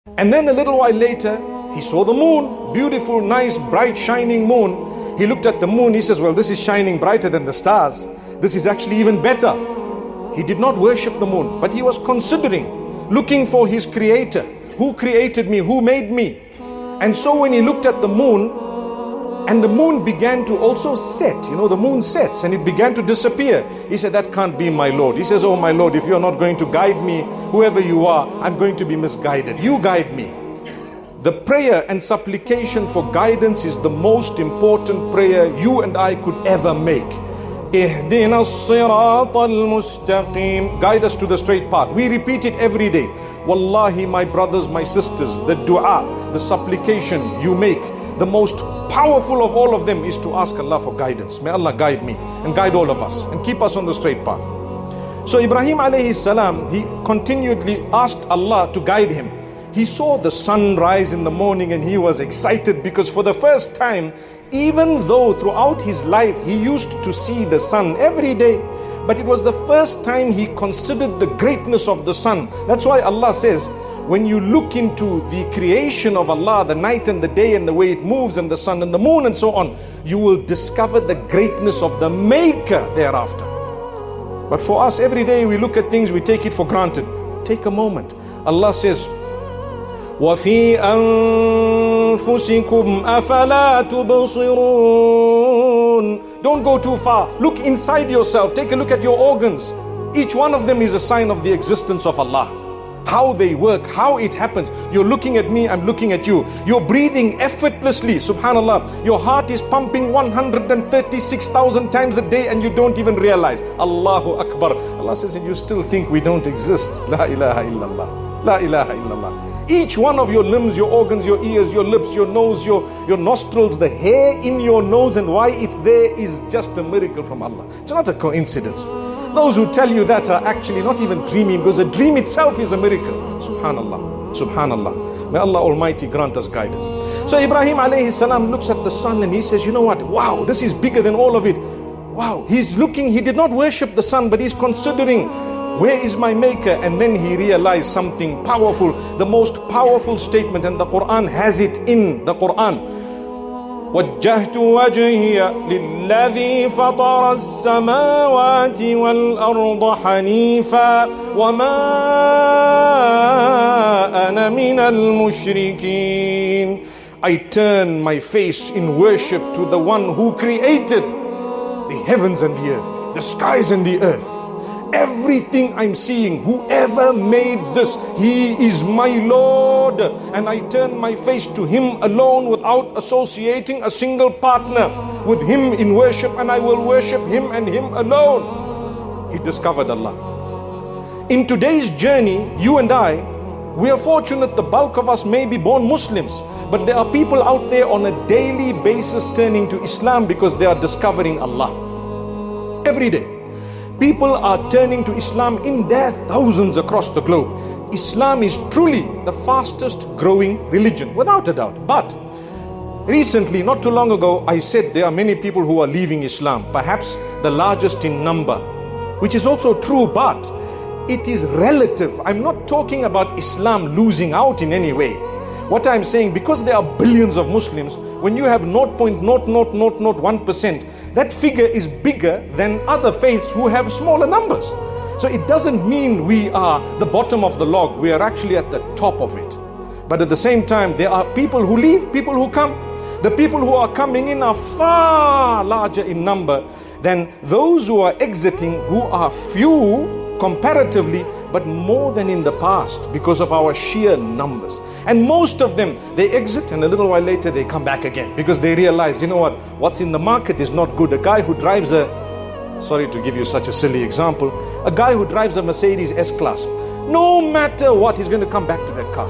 And then a little while later, he saw the moon, beautiful, nice, bright, shining moon. He looked at the moon, he says, well, this is shining brighter than the stars. This is actually even better. He did not worship the moon, but he was considering, looking for his creator. Who created me? Who made me? And so when he looked at the moon, and the moon began to also set, the moon sets and it began to disappear. He said, that can't be my Lord. He says, oh my Lord, if you're not going to guide me, whoever you are, I'm going to be misguided. You guide me. The prayer and supplication for guidance is the most important prayer you and I could ever make. Ihdina as-sirata al-mustaqim. Guide us to the straight path. We repeat it every day. Wallahi, my brothers, my sisters, the dua, the supplication you make, the most powerful of all of them is to ask Allah for guidance. May Allah guide me and guide all of us and keep us on the straight path. So Ibrahim alayhi salam, he continually asked Allah to guide him. He saw the sun rise in the morning and he was excited because for the first time, even though throughout his life he used to see the sun every day, but it was the first time he considered the greatness of the sun. That's why Allah says, when you look into the creation of Allah, the night and the day and the way it moves and the sun and the moon and so on, you will discover the greatness of the Maker thereafter. But for us, every day we look at things, we take it for granted. Take a moment. Allah says, وَفِي أَنفُسِكُمْ أَفَلَا تُبْصِرُونَ. Don't go too far. Look inside yourself. Take a look at your organs. Each one of them is a sign of the existence of Allah. How they work, how it happens. You're looking at me, I'm looking at you. You're breathing effortlessly, subhanallah. Your heart is pumping 136,000 times a day and you don't even realize. Allahu Akbar. Allah says, and you still think we don't exist. La ilaha illallah. La ilaha illallah. Each one of your limbs, your organs, your ears, your lips, your nose, your nostrils, the hair in your nose and why it's there is just a miracle from Allah. It's not a coincidence. Those who tell you that are actually not even dreaming, because a dream itself is a miracle. Subhanallah, subhanallah. May Allah Almighty grant us guidance. So Ibrahim alayhi salam looks at the sun and he says, you know what? Wow, this is bigger than all of it. Wow, he's looking, he did not worship the sun, but he's considering, where is my Maker? And then he realized something powerful, the most powerful statement, and the Quran has it in the Quran. وَجَّهْتُ وَجْهِيَ لِلَّذِي فَطَرَ السَّمَاوَاتِ وَالْأَرْضَ حَنِيفًا وَمَا أَنَا مِنَ الْمُشْرِكِينَ. I turn my face in worship to the one who created the heavens and the earth, the skies and the earth. Everything I'm seeing, whoever made this, he is my Lord. And I turn my face to him alone without associating a single partner with him in worship, and I will worship him and him alone. He discovered Allah. In today's journey, you and I, we are fortunate, the bulk of us may be born Muslims, but there are people out there on a daily basis turning to Islam because they are discovering Allah. Every day. People are turning to Islam in their thousands across the globe. Islam is truly the fastest growing religion, without a doubt. But recently, not too long ago, I said there are many people who are leaving Islam, perhaps the largest in number, which is also true, but it is relative. I'm not talking about Islam losing out in any way. What I'm saying, because there are billions of Muslims, when you have 0.00001%, that figure is bigger than other faiths who have smaller numbers. So it doesn't mean we are the bottom of the log. We are actually at the top of it. But at the same time, there are people who leave, people who come. The people who are coming in are far larger in number than those who are exiting, who are few comparatively, but more than in the past because of our sheer numbers. And most of them, they exit and a little while later they come back again because they realize, you know what, what's in the market is not good. A guy who drives sorry to give you such a silly example, a guy who drives a Mercedes S-Class, no matter what, he's going to come back to that car.